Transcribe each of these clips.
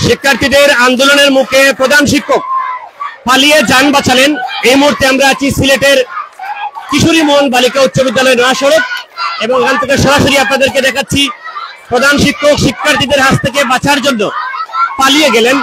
শিক্ষার্থীদের আন্দোলনের মুখে প্রধান শিক্ষক পালিয়ে যান বাঁচালেন। এই মুহূর্তে আমরা আছি সিলেটের কিশোরী মোহন বালিকা উচ্চ বিদ্যালয় নয়া সড়ক এবং এখান থেকে সরাসরি আপনাদেরকে দেখাচ্ছি প্রধান শিক্ষক শিক্ষার্থীদের হাত থেকে বাঁচার জন্য পালিয়ে গেলেন।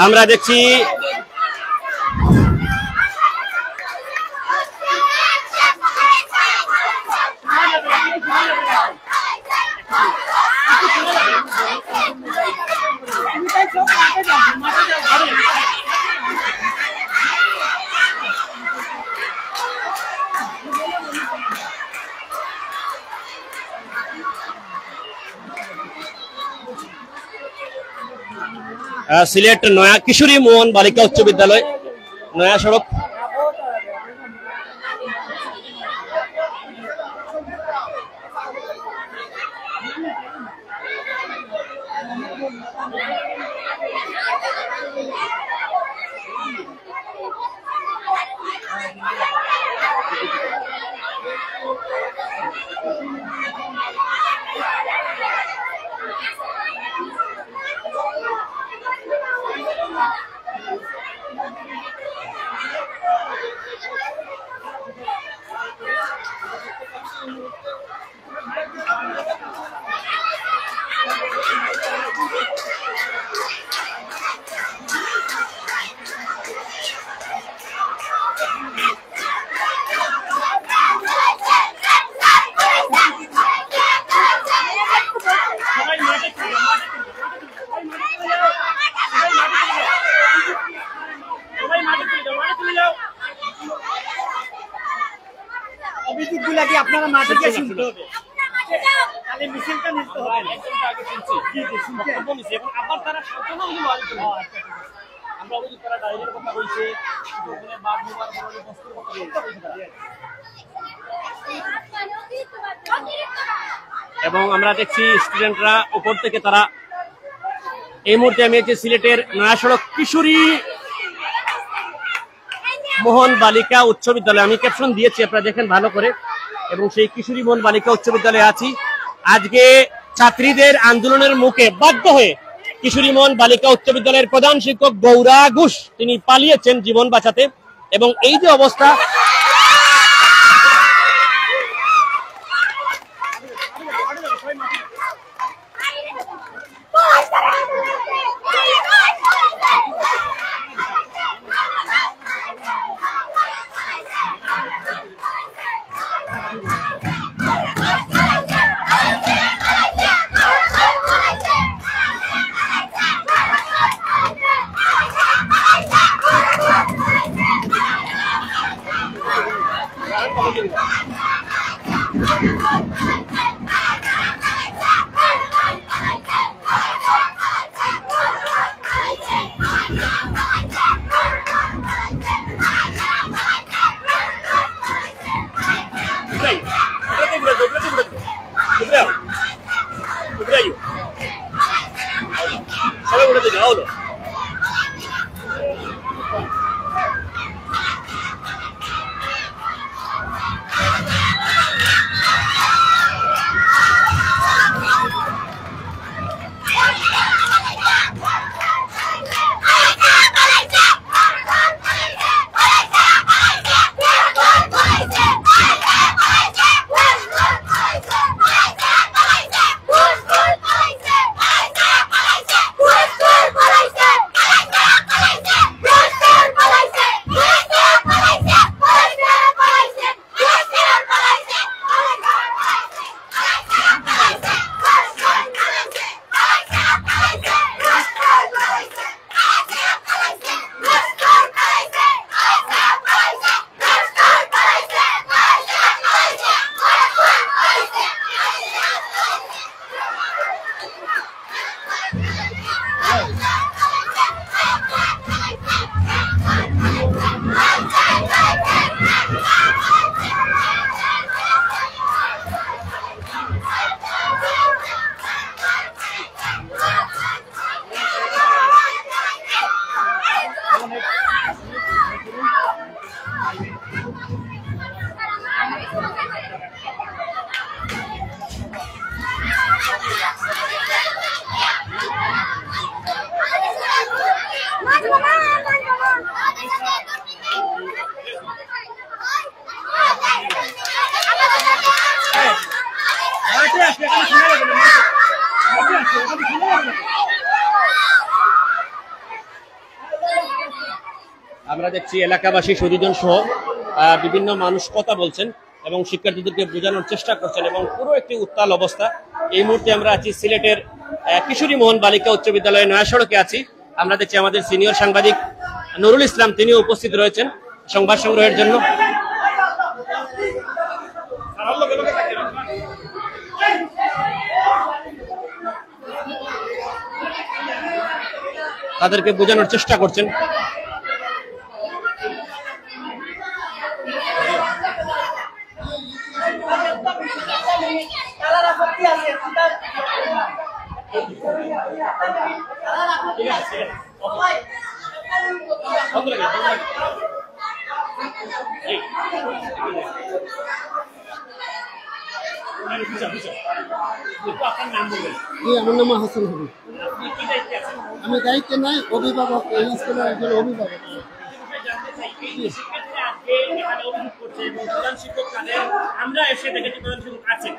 আমরা দেখছি সিলেট নয়া কিশোরী মোহন বালিকা উচ্চ বিদ্যালয় নয়া সড়ক। অভিযোগগুলা কি আপনারা মাঠে গিয়ে শুনতে হবে? তাহলে মিছিলটা নিতে হবে। একদম আগে শুনছি। জি জি শুনছি। বলেছি এখন আবার তারা সচেতন হলো আলোচনা। আমরা অভিযোগ করা ডাইরের কথা কইছে, ওখানে বাদ নিবার বলে বস্তুর কথা কইছে। এবং আমরা দেখছি স্টুডেন্টরা উপর থেকে তারা এই মুহূর্তে আমি আছি সিলেটের নয়া সড়ক কিশোরী মোহন বালিকা উচ্চ বিদ্যালয়। আমি ক্যাপশন দিয়েছি, আপনারা দেখেন ভালো করে। এবং সেই কিশোরী মোহন বালিকা উচ্চ বিদ্যালয়ে আছি। আজকে ছাত্রীদের আন্দোলনের মুখে বাধ্য হয়ে কিশোরী মোহন বালিকা উচ্চ বিদ্যালয়ের প্রধান শিক্ষক গৌরা ঘোষ তিনি পালিয়েছেন জীবন বাঁচাতে। এবং এই যে অবস্থা, দেখছি এলাকাবাসী সুদীজন সহ বিভিন্ন মানুষ কথা বলছেন এবং শিক্ষার্থীদেরকে বোঝানোর চেষ্টা করছেন এবং পুরো একটি উত্তাল অবস্থা। এই মুহূর্তে আমরা আছি সিলেটের কিশোরী মোহন বালিকা উচ্চ বিদ্যালয়ের নয়া সড়কে আছি। আমরা দেখছি আমাদের সিনিয়র সাংবাদিক নুরুল ইসলাম তিনিও উপস্থিত রয়েছেন সংবাদ সংগ্রহের জন্য। তাদেরকে বোঝানোর চেষ্টা করছেন। আমার নাম হাসান হবি। আমি দায়িত্বে নাই, অভিভাবক, এই স্কুলের একজন অভিভাবক। আমরা এসে দেখেছি প্রধান শিক্ষক আছেন,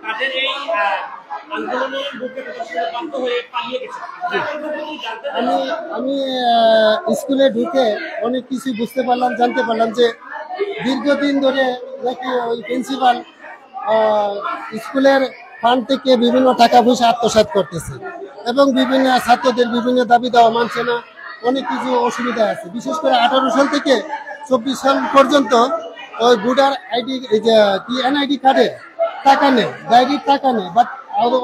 তাদের এই আন্দোলনের বুকে বাধ্য হয়ে পালিয়ে গেছে। আমি স্কুলে ঢুকে অনেক কিছু বুঝতে পারলাম, জানতে পারলাম যে দীর্ঘদিন ধরে নাকি ওই প্রিন্সিপাল স্কুলের ফান্ড থেকে বিভিন্ন টাকা পয়সা আত্মসাৎ করতেছে এবং বিভিন্ন ছাত্রদের বিভিন্ন দাবি দেওয়া মানছে না, অনেক কিছু অসুবিধা আছে। বিশেষ করে 18 সাল থেকে 24 সাল পর্যন্ত ওই ভোটার আইডি, এই যে কি এনআইডি কার্ডের টাকা নেই, ডায়েরির টাকা নেই, বাট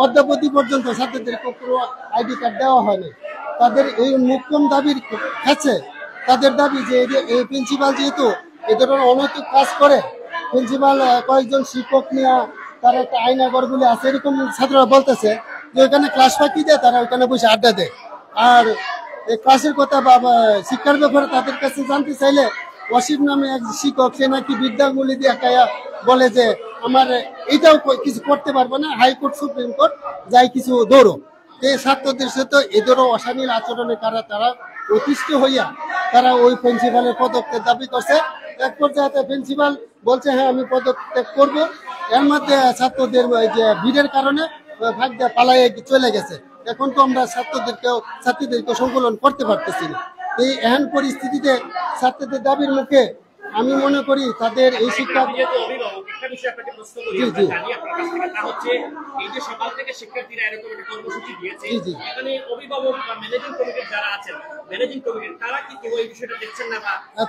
অদ্যাবধি পর্যন্ত ছাত্রদের কোনো আইডি কার্ড দেওয়া হয়নি। তাদের এই মুখ্যম দাবির কাছে তাদের দাবি যে এই প্রিন্সিপাল যেহেতু এ ধরনের অনৈতিক কাজ করে, প্রিন্সিপাল কয়েকজন শিক্ষক নিয়ে তার একটা আয়নাঘর বলে আছে, এরকম ছাত্ররা বলতেছে যে ওইখানে ক্লাস ফাঁকি দেয়, তারা ওইখানে বসে আড্ডা দেয়। আর এই ক্লাসের কথা বা শিক্ষার ব্যাপারে তাদের কাছে জানতে চাইলে ওয়াসিফ নামে এক শিক্ষক, সে নাকি বিদ্যাঙ্গুলি দিয়ে বলে যে আমার এইটাও কিছু করতে পারবে না, হাইকোর্ট সুপ্রিম কোর্ট যাই কিছু দৌড়ো। এই ছাত্রদের সাথে এদেরও অশালীন আচরণে তারা অতিষ্ঠ হইয়া তারা ওই প্রিন্সিপালের পদত্যাগ দাবি করছে। এক পর্যায়ে প্রিন্সিপাল বলছে হ্যাঁ আমি পদত্যাগ করব, এর মধ্যে ছাত্রদের যে ভিড়ের কারণে ভাগ দিয়ে পালাইয়ে চলে গেছে। এখন তো আমরা ছাত্রীদেরকে সংকলন করতে পারতেছি না। এই এহেন পরিস্থিতিতে ছাত্রদের দাবির মুখে আমি মনে করি তাদের এই শিক্ষা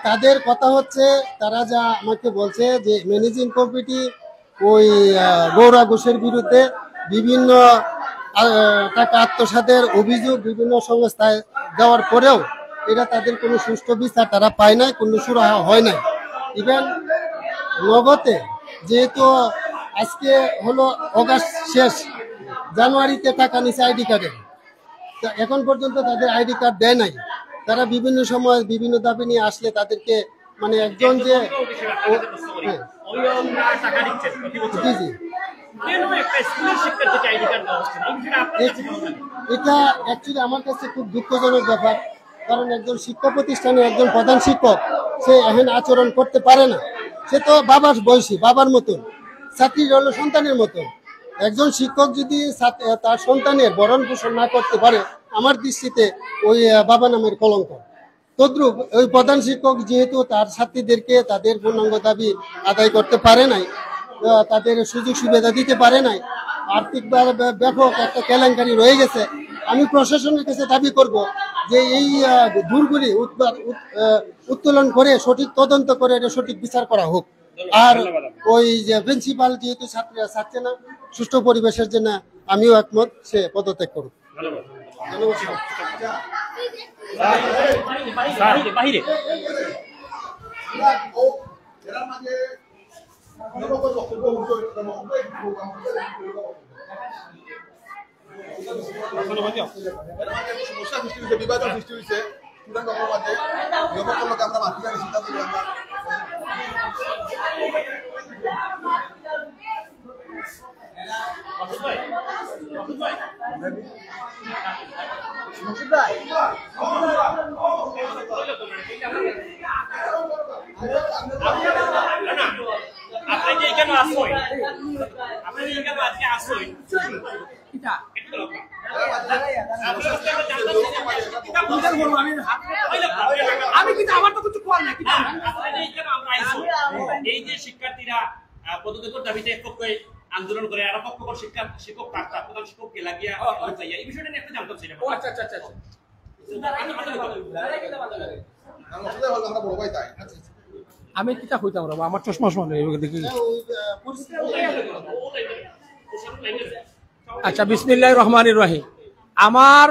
তাদের কথা হচ্ছে, তারা যা আমাকে বলছে যে ম্যানেজিং কমিটি ওই গৌরা ঘোষের বিরুদ্ধে বিভিন্ন টাকা আত্মসাতের অভিযোগ বিভিন্ন সংস্থায় দেওয়ার পরেও এটা তাদের কোনো সুষ্ঠু বিচার তারা পায় নাই, কোনো সুরাহা হয় নাই। ইভেন নগদে যেহেতু আজকে হলো অগাস্ট শেষ, জানুয়ারিতে টাকা নিছে আইডি কার্ডের, এখন পর্যন্ত তাদের আইডি কার্ড দেয় নাই। তারা বিভিন্ন সময় বিভিন্ন দাবি নিয়ে আসলে তাদেরকে মানে একজন যে জি জি এটা অ্যাকচুয়ালি আমার কাছে খুব দুঃখজনক ব্যাপার, কারণ একজন শিক্ষা প্রতিষ্ঠানে একজন প্রধান শিক্ষক সে এখন আচরণ করতে পারে না। সে তো বাবার বয়সী, বাবার মতন, ছাত্রীর হলো সন্তানের মতন। একজন শিক্ষক যদি তার সন্তানের ভরণ পোষণ না করতে পারে, আমার দৃষ্টিতে ওই বাবা নামের কলঙ্ক। তদ্রুপ ওই প্রধান শিক্ষক যেহেতু তার ছাত্রীদেরকে তাদের পূর্ণাঙ্গ দাবি আদায় করতে পারে নাই, তাদের সুযোগ সুবিধা দিতে পারে নাই, আর্থিক ব্যাপক একটা কেলেঙ্কারি রয়ে গেছে। আমি প্রশাসনের কাছে দাবি করব যে এই ভুলগুলি উত্তোলন করে সঠিক তদন্ত করে এটা সঠিক বিচার করা হোক। আর ওই যে প্রিন্সিপাল যেহেতু ছাত্রীরা চাচ্ছে না, সুষ্ঠু পরিবেশের জন্য আমিও একমত, সে পদত্যাগ করুক। বিভাজন সৃষ্টি হয়েছে আমরা মাতৃকার সিদ্ধান্ত আপনি কেন আসবেন? আপনি কেন আজকে আসবেন? আমি কিন্তু আমার তো কিছু কোয়ার না এই যে শিক্ষার্থীরা পদত্যাগের দাবিতে এক পক্ষে আন্দোলন করে আর পক্ষ শিক্ষক প্রার্থী প্রধান শিক্ষককে লাগিয়া এই বিষয়টা নিয়ে একটু জানতে চাই। আচ্ছা আচ্ছা আচ্ছা আমরা বড় ভাই তাই আমি কিতা হইতাম রে আমার চশমা দেখি। আচ্ছা, বিসমিল্লাহির রহমানির রহিম। আমার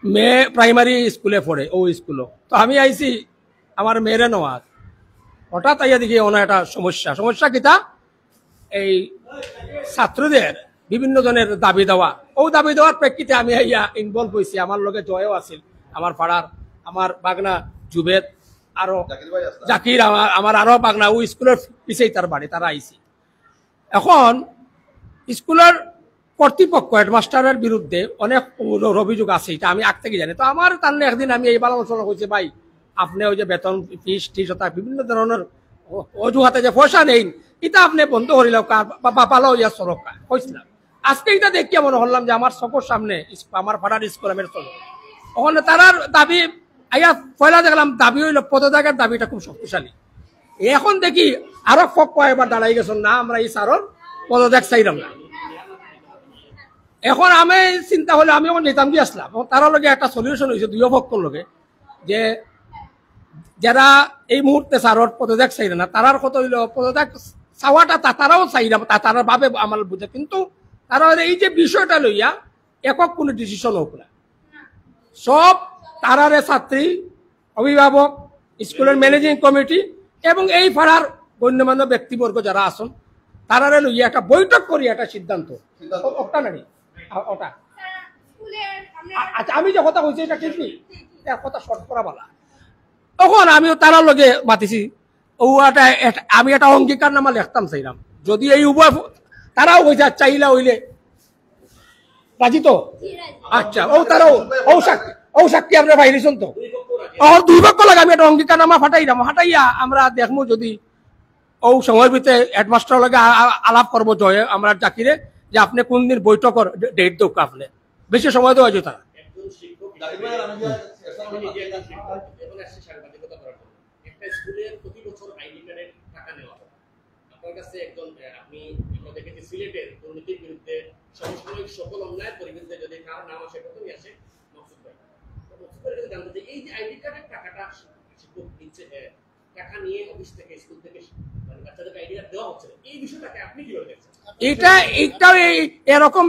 মেয়ে প্রাইমারি স্কুলে পড়ে, ও স্কুল। তো আমি আইছি আমার মেয়েরে নেওয়ার, হঠাৎ আইয়া দেখি ওনা একটা সমস্যা কিতা, এই ছাত্রদের বিভিন্ন জনের দাবি দেওয়া, ও দাবি দেওয়ার প্রেক্ষিতে আমি আইয়া ইনভলভ হয়েছি। আমার লগে জয়ও আছিল, আমার পাড়ার আমার বাগনা জুবেদ, আরো জাকির, আমার আরো বাগনা, ও স্কুলের পিছেই তার বাড়ি, তারা আইছি। এখন স্কুলের কর্তৃপক্ষ হেডমাস্টারের বিরুদ্ধে অনেক অভিযোগ আছে, এটা আমি আগ থেকে জানি। তো আমার তার একদিন আমি এই আলোচনা করছি, ভাই আপনি ওই যে বেতন ফিস টিস বিভিন্ন ধরনের অজুহাতে যে পয়সা নেই, এটা আপনি বন্ধ করিল পালো ইয়া সড়ক হয়েছিলাম। আজকে এটা দেখিয়ে মনে হলাম যে আমার চোখের সামনে আমার পাড়ার স্কুল আমি চলো, ওখানে তারার দাবি আইয়া পয়লা দেখলাম দাবি হইল পদত্যাগের দাবিটা খুব শক্তিশালী। এখন দেখি আরো পক্ষ এবার দাঁড়াই গেছেন না, আমরা এই স্যারের পদত্যাগ চাইলাম না। এখন আমি চিন্তা হলে আমি আমার নিতাম দিয়ে আসলাম, তারা লগে একটা সলিউশন হয়েছে দুই পক্ষর লগে, যে যারা এই মুহূর্তে স্যারের পদত্যাগ চাইলে না, তারার কত হইল পদত্যাগ চাওয়াটা তারাও চাইলাম, তারা ভাবে আমার বুঝে, কিন্তু তারা এই যে বিষয়টা লইয়া একক কোনো ডিসিশন হোক না, সব তারারে ছাত্রী, অভিভাবক, স্কুলের ম্যানেজিং কমিটি এবং এই পাড়ার গণ্যমান্য ব্যক্তিবর্গ যারা আসুন, তারারে লইয়া একটা বৈঠক করি একটা সিদ্ধান্ত ওটা নানি ওটা। আচ্ছা, আমি যে কথা কইছি এটা ঠিক নেই, কথা শর্ট করা বলা। তখন আমিও তারার লগে মাতিছি, আমি একটা অঙ্গীকার নামা লিখতাম চাইলাম, যদি এই উভয় তারাও কইছে চাইলা হইলে রাজি তো। আচ্ছা, ও তারাও ও সাক্ষী আপনার ভাইরেছেন তো, দুই পক্ষ লাগে আমি একটা অঙ্গীকার নামা ফাটাইয়া আমরা দেখবো, যদি ও সময়ের ভিতরে হেডমাস্টার লগে আলাপ করবো জয়ে আমরা জাকিরে, যে আপনি কোন দিন বৈঠকের ডেট দোক, আপনি বেশি সময় দেওয়া যেত না। সকল অন্যায় পরিবর্তে যদি কারো নাম আসে প্রথমে আসে মকসুদ ভাই। জানতে যে এই যে আইডি কার্ডের টাকাটা শিক্ষক দিচ্ছে, টাকা নিয়ে অফিস থেকে স্কুল থেকে মানে বাচ্চাদেরকে আইডি কার্ড দেওয়া হচ্ছে, এই বিষয়টাকে আপনি কিভাবে দেখছেন? এটা এরকম,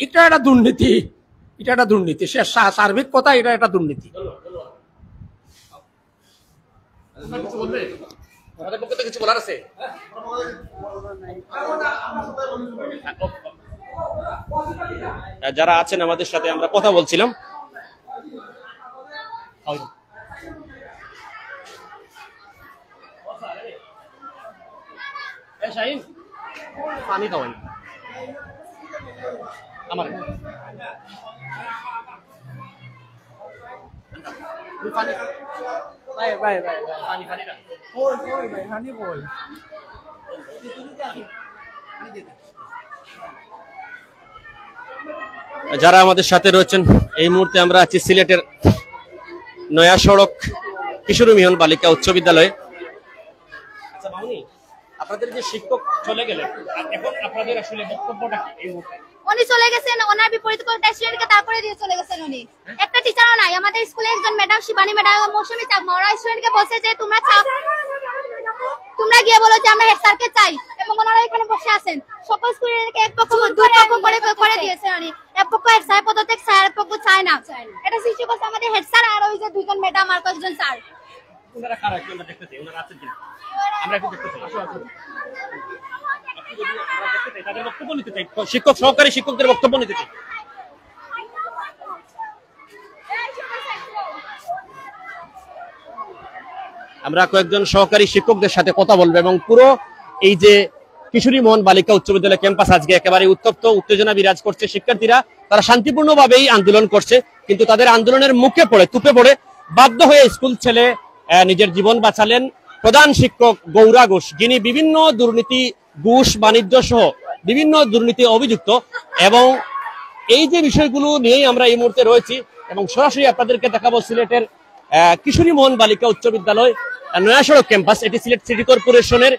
এটা একটা দুর্নীতি, এটা একটা দুর্নীতি, সে সার্বিক কথা, এটা একটা দুর্নীতি। আমাদের পক্ষ থেকে কিছু বলার আছে? যারা আছেন আমাদের সাথে আমরা কথা বলছিলাম, শাহিন পানি খাওয়াই আমার যারা আমাদের সাথে রয়েছেন এই মুহূর্তে আমরা আছি সিলেটের নয়া সড়ক কিশোরী মিহন বালিকা উচ্চ বিদ্যালয়ে। আচ্ছা মামুনি, আপনাদের যে শিক্ষক চলে গেলেন, এখন আপনাদের আসলে বক্তব্যটা কি এই মুহূর্তে? উনি চলে গেছেন, ওনার বিপরীত কোটা স্টুডেন্টকে তারপরে দিয়ে চলে গেছেন উনি। একটা টিচারও নাই আমাদের স্কুলে, একজন ম্যাডাম শিবানী ম্যাডাম, মৌসুমী চাকমা, ওরা স্টুডেন্টকে বলছে যে তোমরা গিয়ে বলো যে আমরা হেড স্যারকে চাই, এবং ওনারা এখানে বসে আছেন। সকল স্টুডেন্টকে এক পক্ষ দুই পক্ষ করে দিয়েছে উনি, এক পক্ষ হেড স্যার পদত্যাগ চায়, এক পক্ষ চায় না। এটা সৃষ্টি করছে আমাদের হেড স্যার আর ওই যে দুইজন ম্যাডাম আর কয়েকজন স্যার। ওনারা কারা একটু আমরা দেখতে চাই, ওনারা আছেন কিনা আমরা একটু দেখতে চাই। তাদের বক্তব্য নিতে চাই, শিক্ষক সহকারী শিক্ষকদের বক্তব্য নিতে চাই। আমরা কয়েকজন সহকারী শিক্ষকদের সাথে কথা বলবো এবং পুরো এই যে কিশোরী মোহন বালিকা উচ্চ বিদ্যালয় ক্যাম্পাস আজকে একেবারে উত্তপ্ত, উত্তেজনা বিরাজ করছে। শিক্ষার্থীরা তারা শান্তিপূর্ণভাবেই আন্দোলন করছে, কিন্তু তাদের আন্দোলনের মুখে পড়ে তুপে পড়ে বাধ্য হয়ে স্কুল ছেলে নিজের জীবন বাঁচালেন প্রধান শিক্ষক গৌরা ঘোষ, যিনি বিভিন্ন দুর্নীতি, ঘুষ, বাণিজ্য সহ বিভিন্ন দুর্নীতি অভিযুক্ত এবং এই যে বিষয়গুলো নিয়েই আমরা এই মুহূর্তে রয়েছি এবং সরাসরি আপনাদেরকে দেখাবো সিলেটের কিশোরী মোহন বালিকা উচ্চ বিদ্যালয় নয়া সড়ক ক্যাম্পাস। এটি সিলেট সিটি কর্পোরেশনের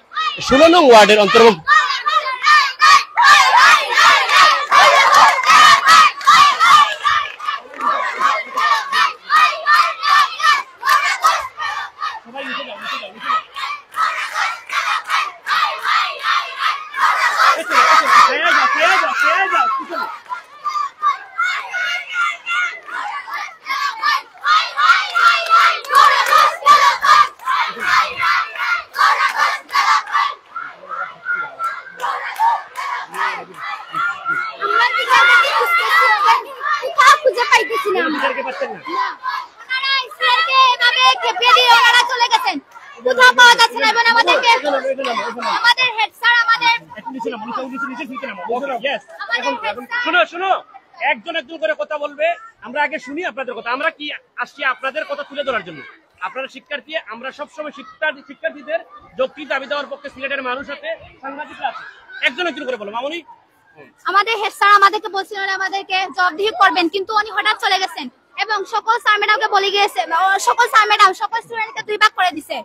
16 নং ওয়ার্ডের অন্তর্ভুক্ত। শুনো একজন একজন করে কথা বলবে, আমরা আগে শুনি আপনাদের কথা। আমরা কি আসছি আপনাদের কথা তুলে ধরার জন্য। আপনারা শিক্ষার্থী, আমরা সবসময় শিক্ষার্থীদের যৌক্তিক দাবি দেওয়ার পক্ষে। সিলেটের মানুষ আছে, সাংবাদিকরা আছে, একজন একজন করে বলো। মামুনি, আমাদের হেড স্যার আমাদেরকে বলছিলেন আমাদেরকে জবাবদিহি করবেন, কিন্তু উনি হঠাৎ চলে গেছেন এবং সকল স্যার ম্যাডামকে বলে গিয়েছে, সকল স্যার ম্যাডাম সকল স্টুডেন্টকে 2 ভাগ করে দিছে।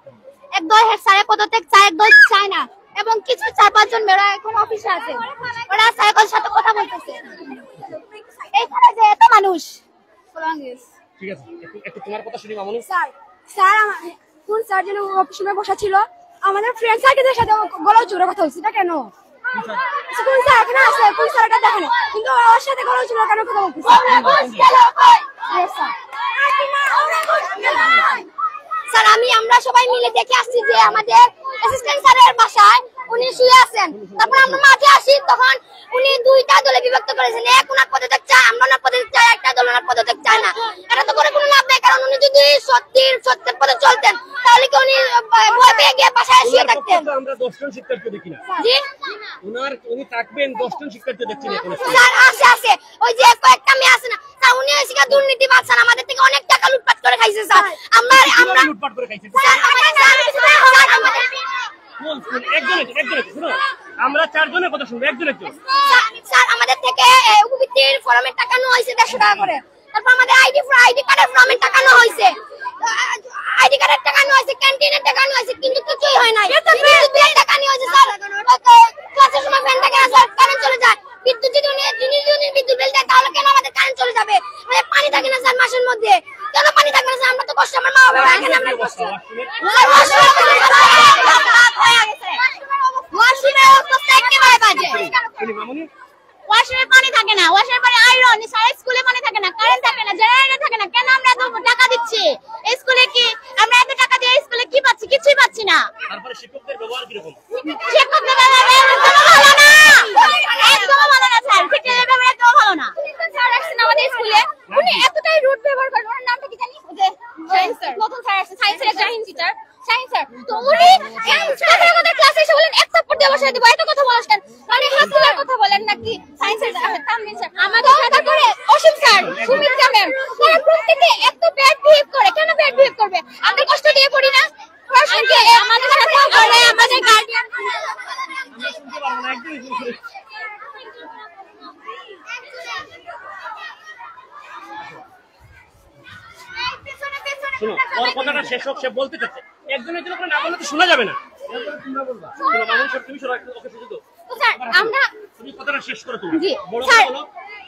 একদল হেড স্যারের পদত্যাগ চায়, একদল চায় না, এবং কিছু 4-5 জন মেয়েরা এখন অফিসে আছে, ওরা স্যারের সাথে কথা বলতেছে। এইখানে যে এত মানুষ, ঠিক আছে, একটু তোমার কথা শুনি মামুনি। স্যার কোন স্যার যেন অফিসে বসা ছিল, আমাদের ফ্রেন্ড সার্কেলের সাথে গলা চুরে কথা হচ্ছে, এটা কেন? কোন স্যার এখানে আছে, কোন স্যারটা দেখেন, কিন্তু ওর সাথে গলা চুরে কেন কথা বলতেছে? স্যার আমরা সবাই মিলে দেখে আসছি যে আমাদের অ্যাসিস্ট্যান্ট স্যারের বাসায় উনি শুয়ে আছেন। তারপর আমরা মাঠে আসি, তখন উনি 2টা দলে বিভক্ত করেছেন। এক ওনার পদত্যাগ চায়, আমরা ওনার পদত্যাগ চাই, একটা দল ওনার পদত্যাগ চায় না। এটা তো করে কোনো লাভ নেই, কারণ উনি যদি সত্যের পথে চলতেন তাহলে কি উনি ভয় পেয়ে গিয়ে বাসায় শুয়ে থাকতেন? আমরা 10 জন শিক্ষার্থী দেখি না। জি, উনি থাকবেন 10 জন শিক্ষার্থী দেখছি না কোনো স্যার। আছে ওই যে কয়েকটা মেয়ে আছে না স্যার, উনি হচ্ছে দুর্নীতিবাজ স্যার, আমাদের থেকে অনেক টাকা লুটপাট করে খাইছে স্যার। আমরা লুটপাট করে খাইছে। আমরা 4 জনের কথা শুনবো, একজন একজন। স্যার আমাদের থেকে উপবৃত্তির ফর্মের টাকা নেওয়া হয়েছে 150 টাকা করে। তারপর আমাদের আইডি কার্ডের ফর্মের টাকা নেওয়া হয়েছে, আইডি কার্ডের টাকা নেওয়া হয়েছে, ক্যান্টিনের টাকা নেওয়া হয়েছে, কিন্তু কিছুই হয় নাই। বিদ্যুতের টাকা নেওয়া হয়েছে স্যার, ক্লাসের সময় ফ্যান থাকে না স্যার, কারেন্ট চলে যায়। বিদ্যুৎ যদি বিদ্যুৎ বিল দেয় তাহলে কেন আমাদের কারেন্ট চলে যাবে? আমাদের পানি থাকে না স্যার মাসের মধ্যে, কেন পানি থাকবে না স্যার? আমরা তো কষ্ট, আমার মা বাবা এখানে আমরা কষ্ট। ওয়াশরুমের অবস্থা একেবারে বাজে। ওয়াশরুমে পানি থাকে না, ওয়াশরুমের পানি আয়রন, সারা স্কুলে পানি থাকে না, কারেন্ট থাকে না, জেনারেটর থাকে না। কেন আমরা এত টাকা দিচ্ছি স্কুলে? কি আমরা এত টাকা দিয়ে স্কুলে কি পাচ্ছি? কিছুই পাচ্ছি না। তারপরে শিক্ষকদের ব্যবহার কি রকম? শিক্ষকদের ব্যবহার ভালো না, একদম ভালো না স্যার। শিক্ষকদের ব্যবহার একদম ভালো না। স্যার আসছেন আমাদের স্কুলে, উনি এতটাই রুড ব্যবহার করেন। ওনার নামটা কি জানি? সায়েন্স স্যার, নতুন স্যার আসছে, সায়েন্সের একটা টিচার, সায়েন্স স্যার। তো উনি আমাদের ক্লাসে এসে বলেন এক থাপ্পড় দিয়ে বসায় দিব, এত কথা বলেন কেন? মানে হাত তোলার কথা বলেন নাকি? সায়েন্সের তানভীর স্যার, আমাদের সাথে করে অসীম স্যার, সুমিত্রা ম্যাম, তারা প্রত্যেককে এত ব্যাড বিহেভ করে। কেন ব্যাড বিহেভ করবে? আমরা কষ্ট দিয়ে পড়ি না? প্রশ্নকে আমাদের সাথে করে আমাদের গার্ডিয়ান। আমরা শুনতে পারবো না, একদমই শুনতে। শুনো, ওর কথাটা শেষ হোক, সে বলতে চাচ্ছে। একজনের জন্য না বললে তো শোনা যাবে না। শোনো মামুন স্যার, তুমি শোনো, ওকে শুধু তো স্যার আমরা তুমি কথাটা শেষ করো। তুমি জি বড় স্যার, বলো।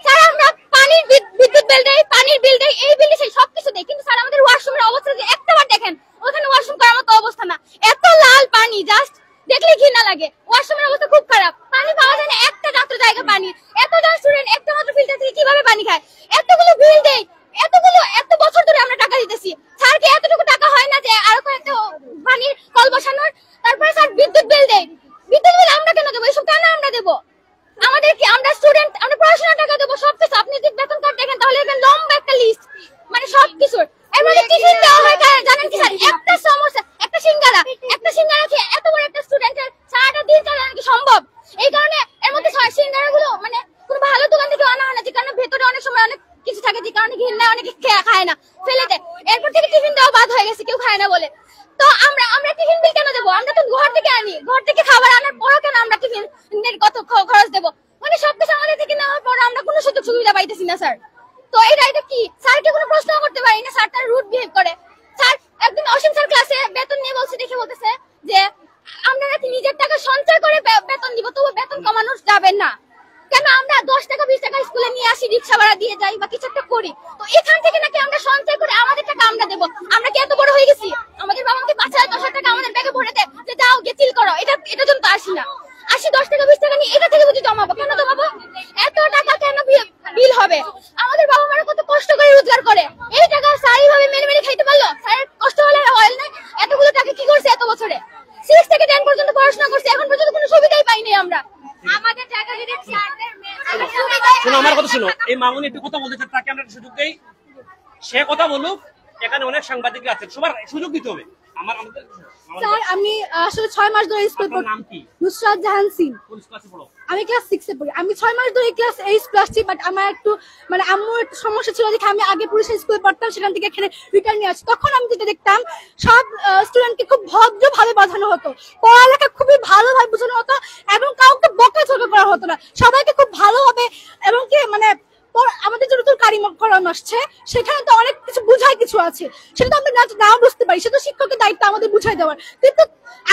স্যার আমরা পানির বিদ্যুৎ বিল দেই, পানির বিল দেই, এই বিল সেই সবকিছু দেই, কিন্তু স্যার আমাদের ওয়াশরুমের অবস্থা যে একটাবার দেখেন, ওখানে ওয়াশরুম করার মতো অবস্থা না। এত লাল পানি, জাস্ট দেখলে ঘৃণা লাগে। ওয়াশরুমের অবস্থা খুব খারাপ, পানি পাওয়া যায় না, একটা মাত্র জায়গা পানি। এতজন স্টুডেন্ট একটা মাত্র ফিল্টার থেকে কিভাবে পানি খায়? এতগুলো বিল দেই, এত বছর ধরে আমরা টাকা দিতেছি, স্যারকে এতটুকু টাকা হয় না যে আরো কয়েকটা পানির কল বসানোর? তারপরে স্যার বিদ্যুৎ বিল দেই, বিদ্যুৎ বিল আমরা কেন দেবো? এসব কেন আমরা দেবো? আমাদের কি, আমরা স্টুডেন্ট, আমরা পড়াশোনার টাকা দেবো, সবকিছু। আপনি যদি বেতন কার্ড দেখেন তাহলে দেখবেন লম্বা একটা লিস্ট, মানে সবকিছুর। এর মধ্যে টিফিন দেওয়া হয় জানেন কি স্যার? একটা সমস্যা, একটা সিঙ্গারা খেয়ে এত বড় একটা স্টুডেন্টের সারাটা দিন চালানো কি সম্ভব? এই কারণে এর মধ্যে সিঙ্গারা গুলো মানে কোনো ভালো দোকান থেকে আনা হয় না, যে কারণে ভেতরে অনেক সময় অনেক কিছু থাকে, যে কারণে ঘৃণা অনেকে খায় না, ফেলে দেয়। এরপর থেকে টিফিন দেওয়া বাদ হয়ে গেছে, কেউ খায় না বলে। তো আমরা টিফিন বিল কেন দেবো? আমরা তো ঘর থেকে আনি, ঘর থেকে খাবার আনার পরও কেন আমরা টিফিনের কত খরচ দেবো? মানে সবকিছু আমাদের থেকে নেওয়ার পর আমরা কোনো সুযোগ সুবিধা পাইতেছি না স্যার। তো এটা কি স্যারকে কোনো প্রশ্ন করতে পারি না, স্যার তার রুট বিহেভ করে। স্যার একদিন অসীম স্যার ক্লাসে বেতন নিয়ে বলতেছে যে আমরা নাকি নিজের টাকা সঞ্চয় করে বেতন দিব, তবু বেতন কমানো যাবে না। কেন আমরা 10 টাকা 20 টাকা স্কুলে নিয়ে আসি, রিক্সা ভাড়া দিয়ে যাই বা কিছু একটা করি, তো এখান থেকে নাকি আমরা সঞ্চয় করে আমাদের টাকা আমরা দেবো? আমরা কি এত বড় হয়ে গেছি? আমাদের বাবা আমাকে 5,000-10,000 টাকা আমাদের ব্যাগে ভরে দেয় যে যাও গিয়ে চিল করো, এটা জন্য তো আসি না। 10 টাকা 20 টাকা নিয়ে এটা থেকে বুঝি জমাবো, কেন জমাবো? এত টাকা কেন বিল হবে? আমাদের বাবা মারা কত কষ্ট করে রোজগার করে, এই টাকা স্যার এইভাবে মেরে মেরে খাইতে পারলো? স্যারের কষ্ট হলে অয়েল নাই? এতগুলো টাকা কি করছে এত বছরে? 6 থেকে 10 পর্যন্ত পড়াশোনা করছে, এখন পর্যন্ত কোনো সুবিধাই পাইনি আমরা। আমাদের টাকা যদি শোনো আমার কথা শোনো, এই মামুনি একটু কথা বলতে চান, তাকে আমরা একটা সুযোগ দেই, সে কথা বলুক। এখানে অনেক সাংবাদিক আছেন, সবার সুযোগ দিতে হবে। স্যার আমি আসলে 6 মাস ধরে স্কুল পড়ি। নাম কি? নুসরাত জাহান সিং। কোন ক্লাসে পড়ো? আমি ক্লাস 6 এ পড়ি। আমি 6 মাস ধরে ক্লাস 8 পড়ছি, বাট আমার একটু মানে আম্মুর একটু সমস্যা ছিল, দেখে আমি আগে পুলিশের স্কুলে পড়তাম, সেখান থেকে এখানে রিটার্ন নিয়ে আসি। তখন আমি যেটা দেখতাম, সব স্টুডেন্টকে খুব ভদ্রভাবে বোঝানো হতো, পড়ালেখা খুবই ভালোভাবে বোঝানো হতো এবং কাউকে বকাঝকা করা হতো না, সবাইকে খুব ভালোভাবে। এবং কি মানে আমাদের জন্য তো কারিকুলাম আসছে, সেখানে তো অনেক কিছু বুঝাই কিছু আছে, সেটা তো আমরা নাও বুঝতে পারি, সেটা শিক্ষকের দায়িত্ব আমাদের বুঝাই দেওয়ার। কিন্তু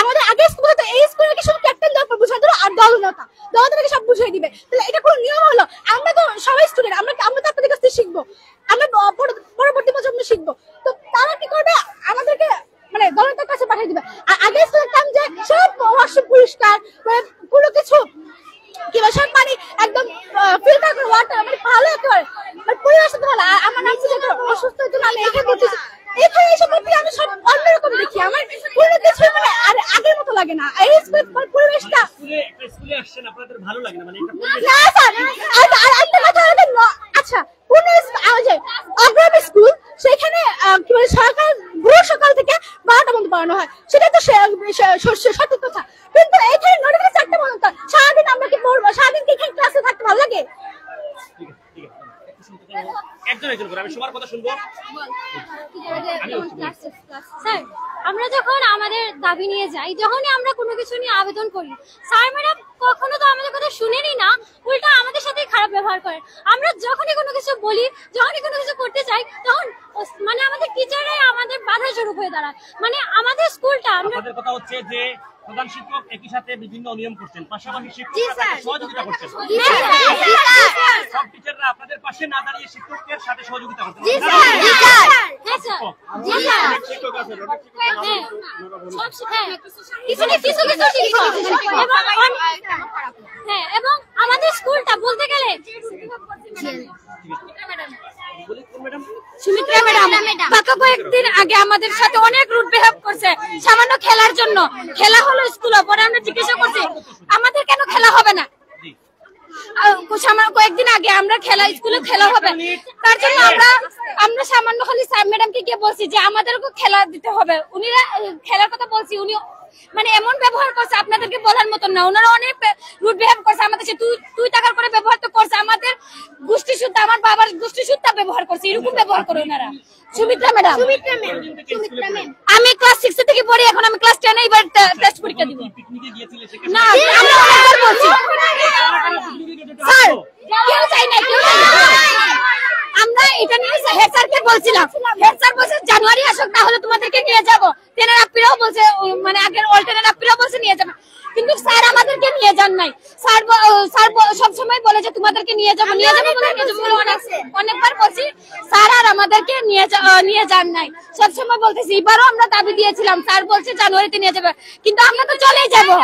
আমাদের আগে স্কুলে তো এই স্কুলে কি শুধু ক্যাপ্টেন দরকার বুঝাই দিল আর দলনেতা সব বুঝিয়ে দিবে, তাহলে এটা কোনো নিয়ম হলো? আমরা তো সবাই স্টুডেন্ট, আমরা তো আপনাদের কাছ থেকে শিখবো, আমরা পরবর্তী প্রজন্ম শিখবো, তো তারা কি করবে? আমাদেরকে মানে দলনেতার কাছে পাঠিয়ে দিবে। আর আগে দেখতাম যে সব ওয়াশরুম পরিষ্কার, কোনো কিছু সব পানি একদম ফিল্টার করে ওয়াটার, মানে ভালো একেবারে, মানে পরিবেশ তো ভালো। আমার নাম ছিল অসুস্থ, আমি এখানে বলতেছি, এখানে এসে বলতে আমি সব অন্যরকম দেখি, আমার কোনো কিছু মানে আর আগের মতো লাগে না। এই পরিবেশটা স্কুলে আসছেন, আপনাদের ভালো লাগে না? মানে না স্যার, আচ্ছা কোন অগ্রামী স্কুল, সেখানে কি বলে সরকার ভোর সকাল থেকে 12টা পর্যন্ত পড়ানো হয়, সেটা তো সঠিক কথা। কিন্তু এখানে 9টা থেকে 4টা পর্যন্ত সারাদিন আমরা কি পড়বো? সারাদিন কি এখানে ক্লাসে থাকতে ভালো লাগে? একজন করে আমি সবার কথা শুনবো। স্যার আমরা যখন আমাদের দাবি নিয়ে যাই, যখনই আমরা কোনো কিছু নিয়ে আবেদন করি, স্যার ম্যাডাম কখনো তো আমাদের কথা শুনেনি না, উল্টা আমাদের সাথে খারাপ ব্যবহার করে। আমরা যখনই কোনো কিছু বলি, যখনই কোনো কিছু করতে চাই, তখন মানে আমাদের টিচাররাই আমাদের বাধা স্বরূপ হয়ে দাঁড়ায়। মানে আমাদের স্কুলটা আমাদের কথা হচ্ছে যে প্রধান শিক্ষক একই সাথে বিভিন্ন নিয়ম করছেন, পাশাপাশি শিক্ষকরা সহযোগিতা করছেন। সব টিচাররা আপনাদের পাশে না দাঁড়িয়ে শিক্ষকদের সাথে সহযোগিতা করছেন। এবং আমাদের স্কুলটা বলতে গেলে সুমিত্রা ম্যাডাম কয়েকদিন আগে আমাদের সাথে অনেক রুড বিহেভ করছে, সামান্য খেলার জন্য। খেলা হলো স্কুলে, পরে আমরা জিজ্ঞাসা করছি আমাদের কেন খেলা হবে না। কয়েকদিন আগে আমরা স্কুলে খেলা হবে, তার জন্য আমরা সামান্য খালি স্যার ম্যাডামকে গিয়ে বলছি যে আমাদেরকে খেলা দিতে হবে। উনিরা খেলার কথা বলছি, উনি মানে এমন ব্যবহার করছে আপনাদেরকে বলার মতন না। ওনারা অনেক রুড বিহেভ করছে আমাদের সাথে, তুই টাকার করে ব্যবহার তো করছে, আমাদের গোষ্ঠী শুদ্ধ, আমার বাবার গোষ্ঠী শুদ্ধ ব্যবহার করছে, এরকম ব্যবহার করে ওনারা। সুমিত্রা ম্যাডাম, আমি ক্লাস 6 থেকে পড়ি, এখন আমি ক্লাস 10 এবার টেস্ট পরীক্ষা দিব। না আমরা অনেকবার বলছি স্যার, কেউ চাই না, আমরা এটা নিয়ে হেড স্যারকে বলছিলাম, হেড স্যার বলছে জানুয়ারি আসুক, তাহলে তোমাদেরকে নিয়ে যাবো। টেনের আপ্পিরাও বলছে, মানে আগের অল্টারনেট আপ্পিরাও বলছে নিয়ে যাবে, কিন্তু স্যার আমাদেরকে নিয়ে যান নাই। স্যার সব সময় বলে যে তোমাদেরকে নিয়ে যাবো অনেকবার বলছি, স্যার আর আমাদেরকে নিয়ে যান নাই। সবসময় বলতেছি, এবারও আমরা দাবি দিয়েছিলাম, স্যার বলছে জানুয়ারিতে নিয়ে যাবে, কিন্তু আমরা তো চলেই যাবো,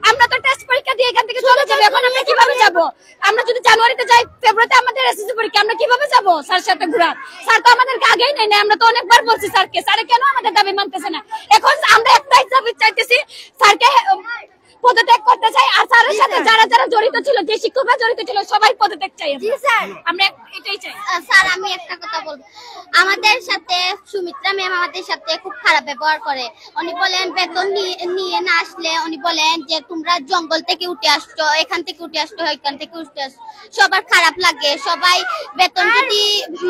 আমরা তো টেস্ট পরীক্ষা দিয়ে এখান থেকে চলে যাবো। এখন আমরা কিভাবে যাবো? আমরা যদি জানুয়ারিতে যাই, ফেব্রুয়ারিতে আমাদের এসএসসি পরীক্ষা, আমরা কিভাবে যাবো স্যার সাথে ঘুরা? স্যার তো আমাদেরকে আগেই নেই না, আমরা তো অনেকবার বলছি স্যারকে, স্যার কেন আমাদের দাবি মানতেছে না? এখন আমরা একটাই দাবি চাইতেছি, স্যারকে পদত্যাগ করতে চাই, আর স্যারের সাথে যারা যারা জড়িত ছিল, যে শিক্ষকরা জড়িত ছিল, সবাই পদত্যাগ চাই। জি স্যার, আমরা এটাই চাই। স্যার আমি একটা কথা বলবো, আমাদের সাথে সুমিত্রা ম্যাম আমাদের সাথে খুব খারাপ ব্যবহার করে। উনি বলেন বেতন নিয়ে না আসলে, উনি বলেন যে তোমরা জঙ্গল থেকে উঠে আসছো, এখান থেকে উঠে আসছো, এখান থেকে উঠে আসছো, সবার খারাপ লাগে। সবাই বেতন যদি,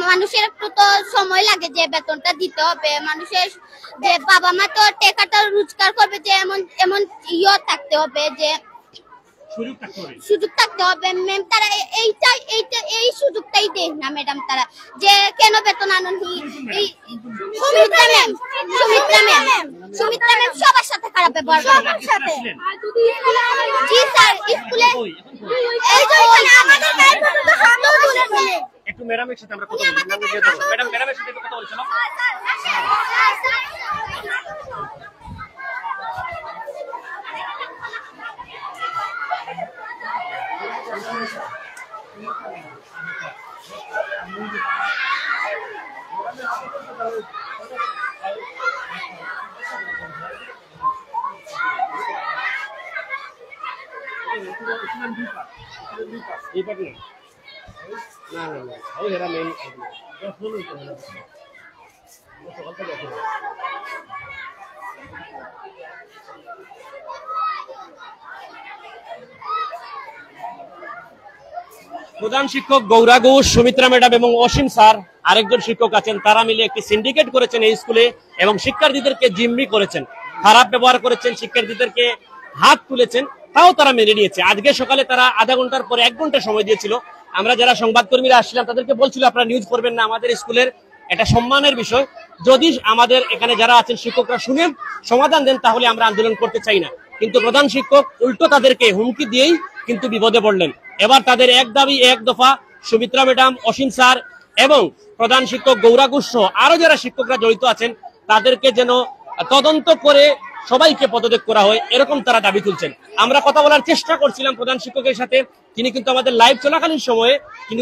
মানুষের একটু তো সময় লাগে যে বেতনটা দিতে হবে, মানুষের যে বাবা মা তো টাকাটা রোজগার করবে, যে এমন থাকতে হবে যে সুযোগ থাকতে হবে ম্যাম। তারা এই সুযোগটাই দেন না ম্যাডাম, তারা যে কেন বেতন আননি। সুমিত্রা ম্যাম সবার সাথে খারাপ ব্যবহার করে। জি স্যার, স্কুলে এই যে আমাদের গায়ে পর্যন্ত হাত তুলে। একটু ম্যাডামের সাথে আমরা কথা বলি। ম্যাডামের সাথে একটু কথা বলছিলাম। প্রধান শিক্ষক গৌরা ঘোষ, সুমিত্রা ম্যাডাম এবং অসীম স্যার আরেকজন শিক্ষক আছেন, তারা মিলে একটি সিন্ডিকেট করেছেন এই স্কুলে এবং শিক্ষার্থীদেরকে জিম্মি করেছেন, খারাপ ব্যবহার করেছেন, শিক্ষার্থীদেরকে হাত তুলেছেন, তাও তারা মেনে নিয়েছে। আজকে সকালে তারা আধা ঘন্টার পরে 1 ঘন্টা সময় দিয়েছিল। আমরা যারা সংবাদকর্মীরা আসছিলাম তাদেরকে বলছিল আপনারা নিউজ করবেন না, আমাদের স্কুলের এটা সম্মানের বিষয়, যদি আমাদের এখানে যারা আছেন শিক্ষকরা শুনে সমাধান দেন তাহলে আমরা আন্দোলন করতে চাই না। কিন্তু প্রধান শিক্ষক উল্টো তাদেরকে হুমকি দিয়েই কিন্তু বিপদে পড়লেন। এবার তাদের এক দাবি এক দফা, সুমিত্রা ম্যাডাম, অসীম স্যার এবং প্রধান শিক্ষক গৌরা ঘোষ সহ আরো যারা শিক্ষকরা জড়িত আছেন তাদেরকে যেন তদন্ত করে সবাইকে পদত্যাগ করা হয়, এরকম তারা দাবি তুলছেন। আমরা কথা বলার চেষ্টা করছিলাম প্রধান শিক্ষকের সাথে, তিনি কিন্তু আমাদের লাইভ চলাকালীন সময়ে তিনি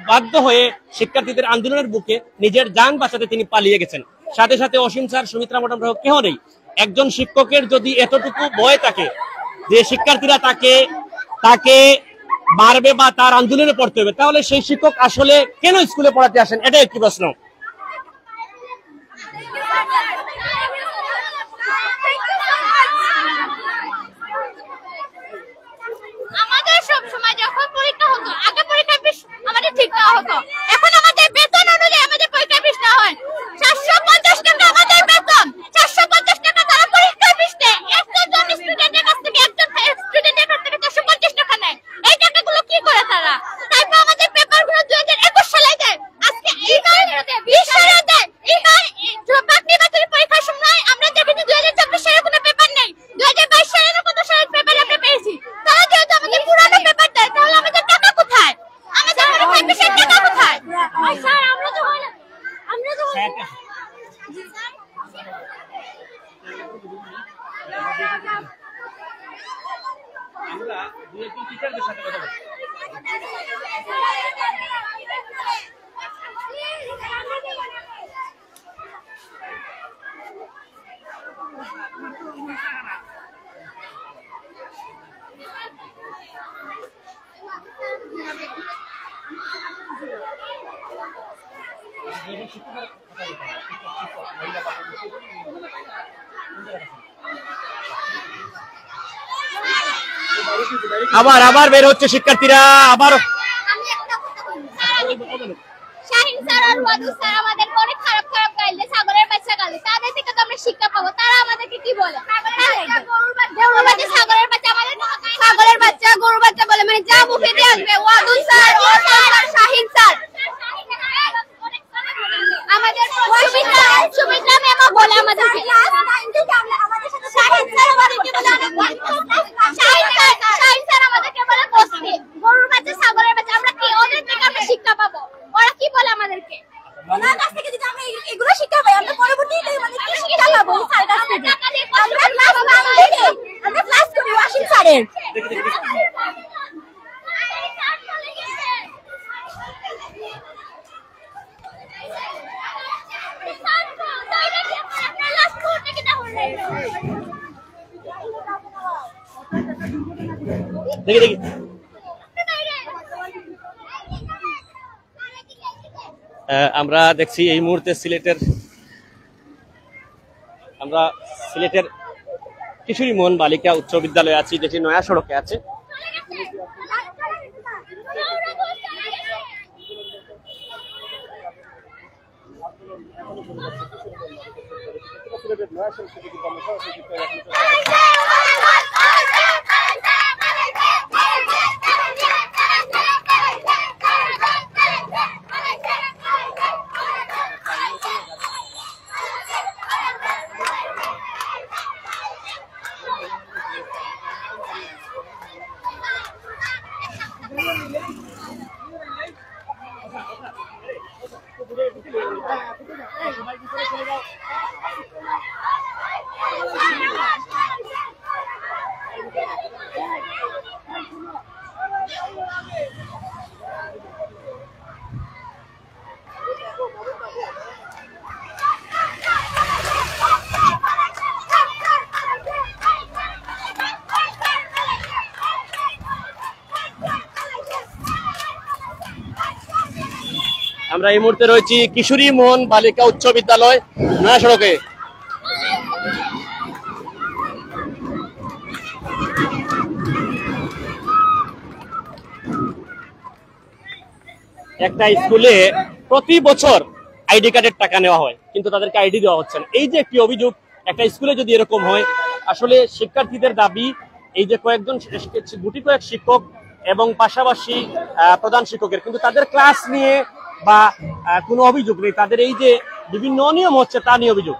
বাধ্য হয়ে শিক্ষার্থীদের আন্দোলনের বুকে নিজের যান বাঁচাতে তিনি পালিয়ে গেছেন। সাথে সাথে অসীম স্যার, সুমিত্রা ম্যাডাম কেউ নেই। একজন শিক্ষকের যদি এতটুকু ভয় থাকে যে শিক্ষার্থীরা তাকে মারবে বা তার আন্দোলনে পড়তে হবে, তাহলে সেই শিক্ষক আসলে কেন স্কুলে পড়াতে আসেন, এটা একটি প্রশ্ন। আমাদের সব সময় যখন পরীক্ষা হতো, আগে পরীক্ষা ফিস আমাদের ঠিক না হতো, এখন আমাদের বেতন অনুযায়ী আমাদের পরীক্ষা ফিস না হয়। 450 টাকা আমাদের বেতন, 450 টাকা তারা পরীক্ষা ফিস দেয়। একজন স্টুডেন্টের কাছ থেকে 450 টাকা নেয়। এই টাকাগুলো কি করে তারা? তারপর আমাদের পেপারগুলো 2021 সালে দেয়, আজকে এই কারণে 20 সালে দেয়। এই বাকি পরীক্ষার সময় আমরা দেখেছি 2024 সালে কোনো পেপার নেই, 2022 সালের কত সালের পেপার আমরা পেয়েছি। তারা যেহেতু আমাদের পুরানো পেপার দেয়, তাহলে আমাদের টাকা কোথায়? আমাদের পরীক্ষার টাকা কোথায়? স্যার আমরা তো আমরা দুই একজন টিচারদের সাথে কথা বলছি। আবার বের হচ্ছে শিক্ষার্থীরা। আবার আমি একটা কথা বলি, শাহিন স্যার আর ওয়াদুদ স্যার আমাদের অনেক খারাপ গাইলে, ছাগলের বাচ্চা গালে, তাদের থেকে তো আমরা শিক্ষা পাবো। তারা আমাদেরকে কি বলে? গরুর বাচ্চা, ছাগলের বাচ্চা, আমাদের ছাগলের বাচ্চা, গরুর বাচ্চা বলে, মানে যা মুখে দিয়ে আসবে। ওয়াদুদ স্যার, শাহিন স্যার আমাদের সুমিত্রা ম্যামও বলে আমাদেরকে, শাহিন স্যার আমাদেরকে বলে, শাহিন স্যার আমাদেরকে বলে বসতে, গরুর বাচ্চা, ছাগলের বাচ্চা। আমরা কি ওদের থেকে আমরা শিক্ষা পাবো? ওরা কি বলে আমাদেরকে? ওনার কাছ থেকে যদি আমরা এগুলো শিক্ষা পাই, আমরা পরবর্তীতে মানে কি শিক্ষা পাবো? স্যার কাছ থেকে আমরা ক্লাস করি ওয়াসিম স্যারের। দেখি আমরা দেখছি এই মুহূর্তে আমরা সিলেটের কিশোরী মোহন বালিকা উচ্চ বিদ্যালয়ে আছি, যেটি নয়া সড়কে আছে। আমরা এই মুহূর্তে রয়েছি কিশোরী মোহন বালিকা উচ্চ বিদ্যালয় নয়া সড়কে। একটা স্কুলে প্রতি বছর আইডি কার্ডের টাকা নেওয়া হয়, কিন্তু তাদেরকে আইডি দেওয়া হচ্ছে না। এই যে একটি অভিযোগ, একটা স্কুলে যদি এরকম হয়, আসলে শিক্ষার্থীদের দাবি এই যে কয়েকজন গুটি কয়েক শিক্ষক এবং পাশাপাশি প্রধান শিক্ষকের, কিন্তু তাদের ক্লাস নিয়ে বা কোনো অভিযোগ নেই। তাদের এই যে বিভিন্ন অনিয়ম হচ্ছে তা নিয়ে অভিযোগ।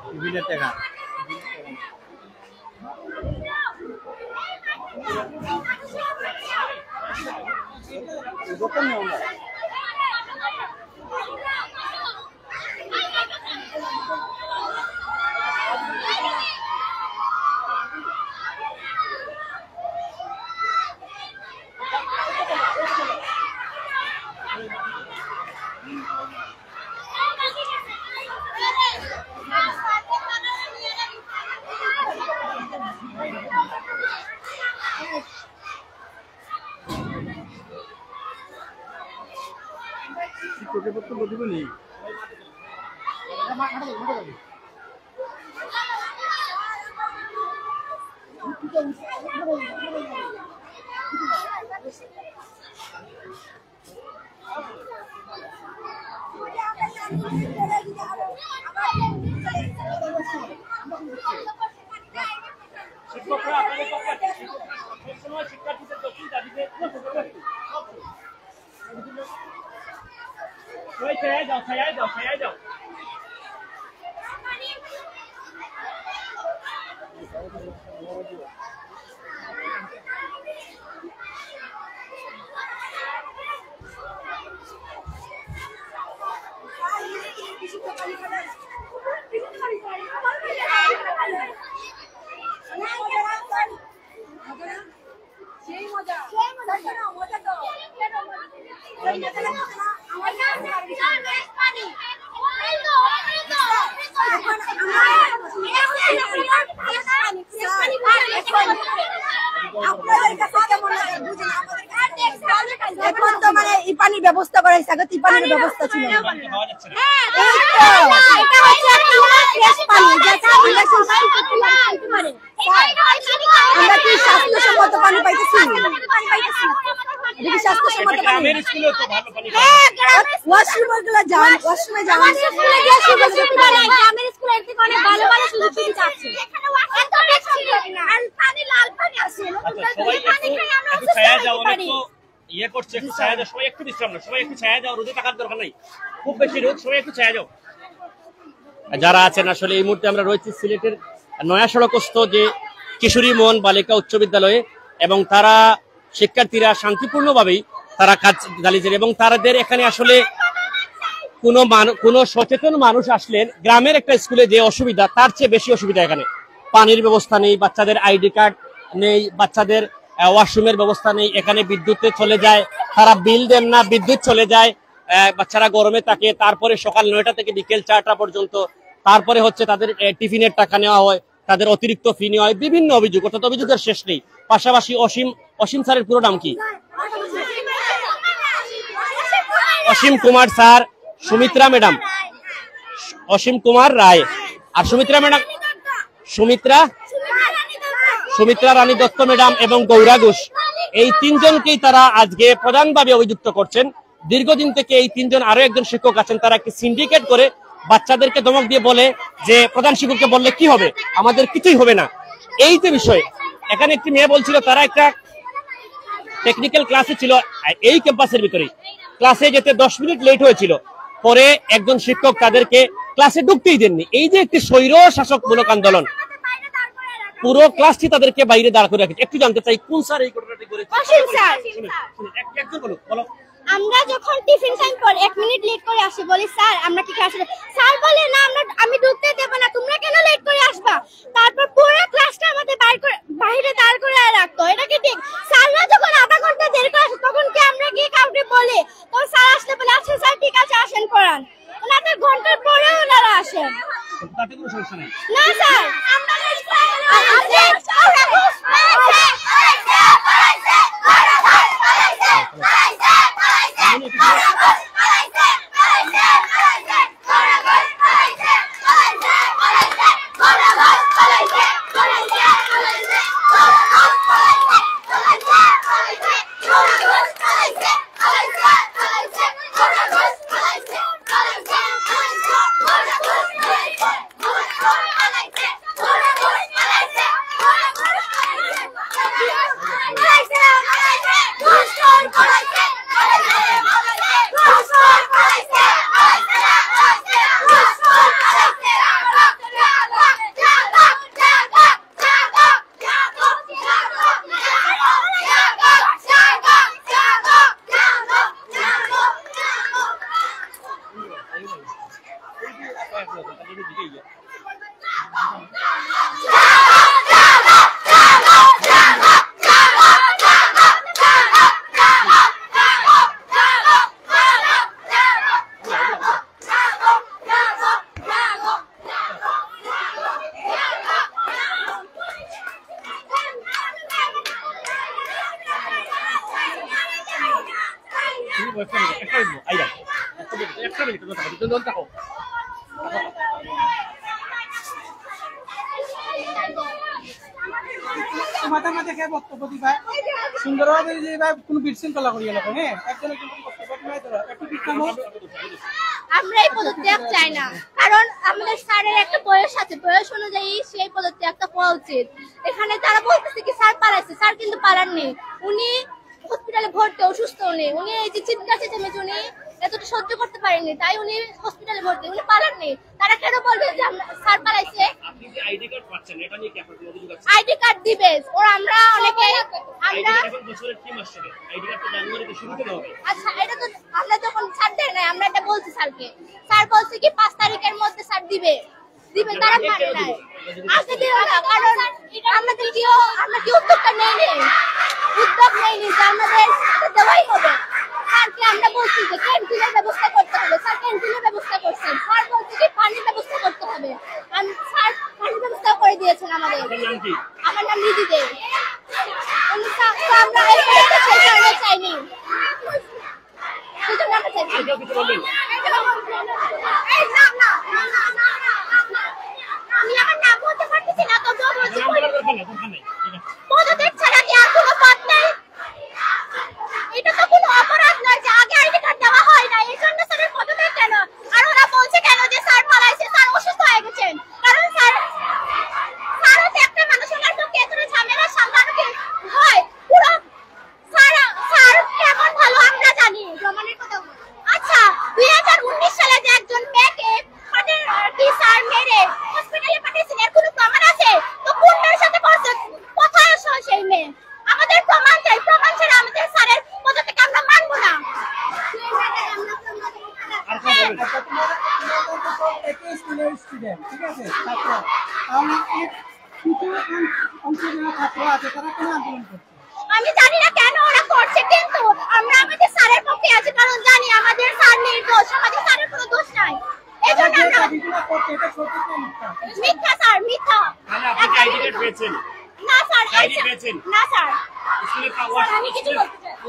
পানির ব্যবস্থা করা হয়েছে, আগে পানির ব্যবস্থা ছিল না। আমরা কি স্বাস্থ্যসম্মত পানি পাইতেছি? স্বাস্থ্যসম্মত পানি ওয়াশরুমে গুলো যান, ওয়াশরুমে যান, গ্রামের স্কুলে থেকে অনেক ভালো ভালো সুযোগ সুবিধা আছে। ইয়ে করছে একটু ছায়া দাও, সবাই একটু বিশ্রাম নাও, সবাই একটু ছায়া দাও, রোদে থাকার দরকার নাই, খুব বেশি রোদ, সবাই একটু ছায়া দাও। যারা আছেন আসলে এই মুহূর্তে আমরা রয়েছি সিলেটের নয়া সড়কস্থ যে কিশোরী মোহন বালিকা উচ্চ বিদ্যালয়ে, এবং তারা শিক্ষার্থীরা শান্তিপূর্ণভাবেই তারা কাজ চালিয়েছেন, এবং তাদের এখানে আসলে কোনো সচেতন মানুষ আসলেন, গ্রামের একটা স্কুলে যে অসুবিধা তার চেয়ে বেশি অসুবিধা এখানে। পানির ব্যবস্থা নেই, বাচ্চাদের আইডি কার্ড নেই, বাচ্চাদের ওয়াশরুমের ব্যবস্থা নেই, এখানে বিদ্যুতে চলে যায়, তারা বিল দেন না, বিদ্যুৎ চলে যায়, বাচ্চারা গরমে থাকে, তারপরে সকাল 9টা থেকে বিকেল 4টা পর্যন্ত, তারপরে হচ্ছে তাদের টিফিনের টাকা নেওয়া হয়, তাদের অতিরিক্ত ফি নেওয়া হয়, বিভিন্ন অভিযোগ, অর্থাৎ অভিযোগের শেষ নেই। পাশাপাশি অসীম স্যারের পুরো নাম কি? অসীম কুমার স্যার, সুমিত্রা ম্যাডাম, অসীম কুমার রায়, আর সুমিত্রা ম্যাডাম সুমিত্রা রানী দত্ত ম্যাডাম এবং গৌরা ঘোষ, এই তিনজনকেই তারা আজকে প্রধানভাবে অভিযুক্ত করছেন। দীর্ঘদিন থেকে এই তিনজন, আরো একজন শিক্ষক আছেন, তারা একটি সিন্ডিকেট করে বাচ্চাদেরকে ধমক দিয়ে বলে যে প্রধান শিক্ষককে বললে কি হবে, আমাদের কিছুই হবে না। এই যে বিষয়, এখানে একটি মেয়ে বলছিল তারা একটা টেকনিক্যাল ক্লাসে ছিল এই ক্যাম্পাসের ভিতরে, ক্লাসে যেতে 10 মিনিট লেট হয়েছিল, পরে একজন শিক্ষক তাদেরকে ক্লাসে ঢুকতেই দেননি। এই যে একটি স্বৈর শাসকমূলক আন্দোলন, পুরো ক্লাসটি তাদেরকে বাইরে দাঁড় করে রেখেছে। একটু জানতে চাই কোন স্যার এই ঘটনাটি করেছে? একজন বলো। আমরা যখন টিফিন টাইম পর 1 মিনিট লেট করে আসি, বলি স্যার আমরা কি ক্লাসে, স্যার বলে না আমি ঢুকতে দেব না, তোমরা কেন লেট করে আসবা। তারপর পুরো ক্লাসটা আমাদের বাইরে দাঁড় করে রাখতো। এটা কি ঠিক? স্যাররা যখন আধা ঘন্টা দেরি করে আসে, তখন কি আমরা গিয়ে কাউকে বলি? তখন স্যার আসলে বলে আচ্ছা স্যার ঠিক আছে আসেন পড়ান। ওনাদের ঘন্টার পরেও ওনারা আসেন না স্যার। আমরা মাঝে খেয়ে বক্তব্য দিবা সুন্দরভাবে যে ভাই কোনো বিশৃঙ্খলা করিয়া লাগবে হ্যাঁ একজন একজন বক্তব্য দিবা ধরো একটু বিজ্ঞাপন আমরা এই পদত্যাগ চাই না, কারণ আমাদের স্যারের একটা বয়স আছে, বয়স অনুযায়ী সেই পদত্যাগটা হওয়া উচিত। এখানে তারা বলতেছে কি স্যার পালাইছে, স্যার কিন্তু পালাননি, উনি হসপিটালে ভর্তি, অসুস্থ উনি এই যে চিৎকার চেঁচামেচি উনি এতটা সহ্য করতে পারেননি, তাই উনি হসপিটালে ভর্তি, উনি পালাননি। তারা কেন বলবে যে স্যার পালাইছে? আপনি যে আইডি কার্ড পাচ্ছেন এটা নিয়ে কি আপনার কোনো অভিযোগ আছে? আইডি কার্ড দিবে ওরা, আমরা অনেকে আমরা এখন বছরের কি মাস থেকে আইডি কার্ড তো জানুয়ারিতে শুরু থেকে হবে। আচ্ছা এটা তো আমরা যখন স্যার দেয় না, আমরা এটা বলছি স্যারকে, স্যার বলছে কি 5 তারিখের মধ্যে স্যার দিবে, তারা মানে নাই আজকে দিও না, কারণ আমরা কি উদ্যোগটা নেইনি যে আমাদের দেওয়াই হবে। স্যারকে আমরা বলছি যে ক্যান্টিনের ব্যবস্থা করতে হবে, স্যার ক্যান্টিনের ব্যবস্থা করছেন, স্যার বলছে কি পানির ব্যবস্থা করতে হবে, স্যার পানির ব্যবস্থা করে দিয়েছেন আমাদের। আমার নাম রিদি দে। আমরা এই পদত্যাগ চাইনি, সেজন্য আমরা চাইছি। আমি আমার নাম বলতে পারতেছি না, তো বলছি পদত্যাগ ছাড়া কি আর কোনো পথ নেই? এটা তো কোনো অপরাধ নয় যে আগে আইডি কার্ড দেওয়া হয় না, এই জন্য স্যারের পদত্যাগ কেন? আর ওরা বলছে কেন যে স্যার পালাইছে, স্যার অসুস্থ হয়ে গেছেন, কারণ স্যার হচ্ছে একটা মানুষ, ওনার পক্ষে এতটা ঝামেলা সামলানো কি হয়? পুরো স্যার কেমন ভালো আমরা জানি, জমানের কথা। আচ্ছা 2019 সালে যে একজন মেয়েকে স্যার মেরে হসপিটালে পাঠিয়েছেন, এর কোনো প্রমাণ আছে? তো কোন মেয়ের সাথে করছে, কোথায় আসো সেই মেয়ে? আমাদের প্রমাণ চাই, প্রমাণ ছাড়া আমাদের স্যারের পদত্যাগ আমরা মানব না। একই স্কুলের স্টুডেন্ট, ঠিক আছে, ছাত্র, তাহলে কিছু অংশ যারা ছাত্র আছে তারা কেন আন্দোলন করছে? আমি জানি না কেন ওরা করছে, কিন্তু আমরা আমাদের স্যারের পক্ষে আছি, কারণ জানি আমাদের স্যার নির্দোষ, আমাদের স্যারের কোনো দোষ নাই। এজন্য আমরা মিথ্যা স্যার, মিথ্যা। আপনি আইডি কার্ড পেয়েছেন? না স্যার, আইডি পেয়েছেন? না স্যার,